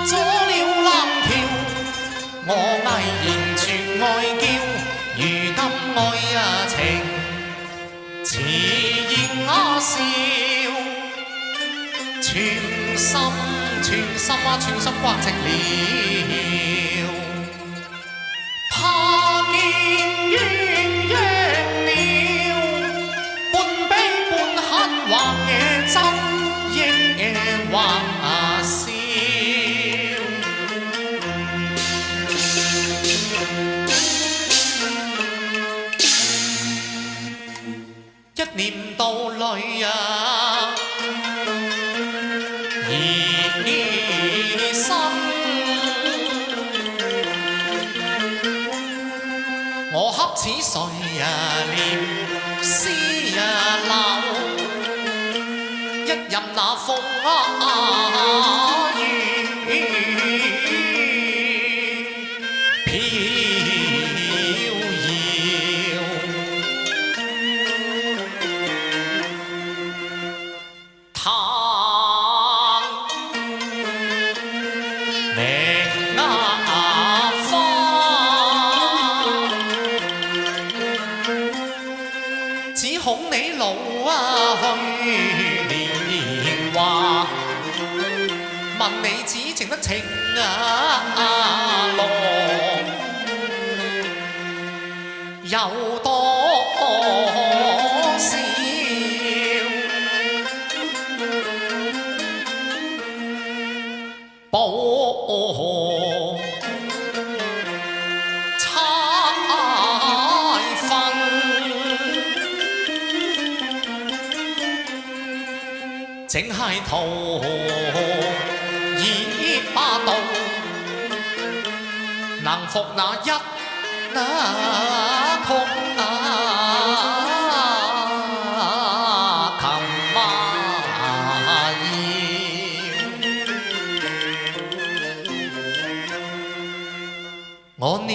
咗了冷橋，我毅然絕愛嬌，如今愛情似燕鴉笑，全心全心掛直了，怕見鴛鴦了，半悲半恨或野真，亦或笑。一念到淚啊，兒生，我恰似誰啊念詩啊流，一任那風雨只恐你老啊去年華，問你只情得情啊郎，有多少？淨係圖以霸道，能服那一曲琴我念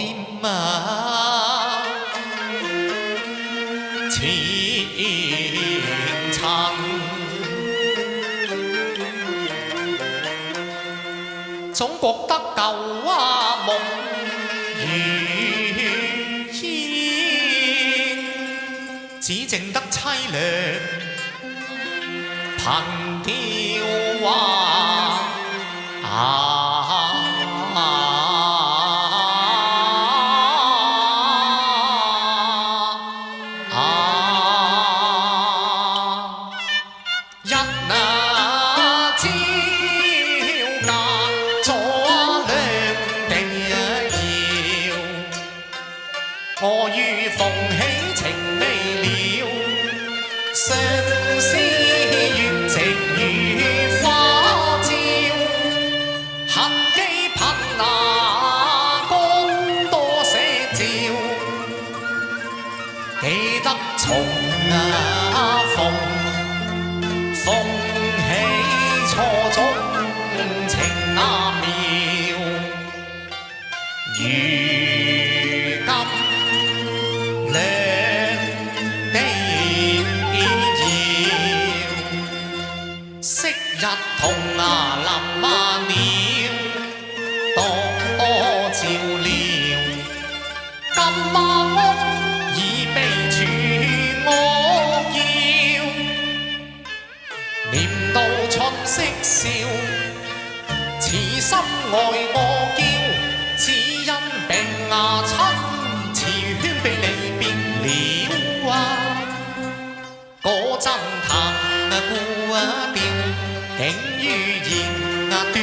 前塵，總覺得舊夢如煙，只剩得凄涼憑吊話我於逢喜情未了，相思月直如花照，痕跡憑那乾多寫照，記得從逢喜初中情那妙，如今一同臨了，多照料，今晚屋已被除我叫，念到春色笑，此心愛我嬌，只因病牙親，詞圈被你變了嗰陣彈故調。竟於言斷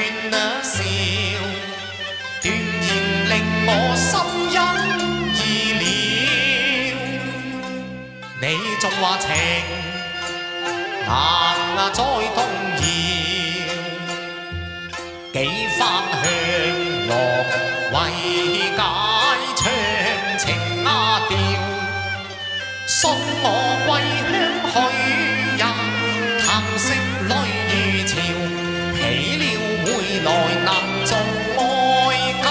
笑，斷言令我心欣意了。你仲話情難再動搖，幾番向來為解唱情調，信我歸鄉去人嘆息淚。起了回來能做愛更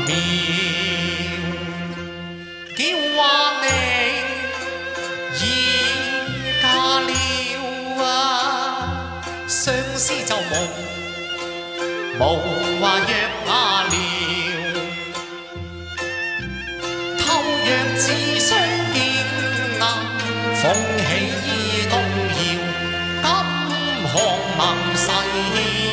妙，叫話你已嫁了相思就無無話約下了，偷約只相見啊，風起動搖，金項盟誓。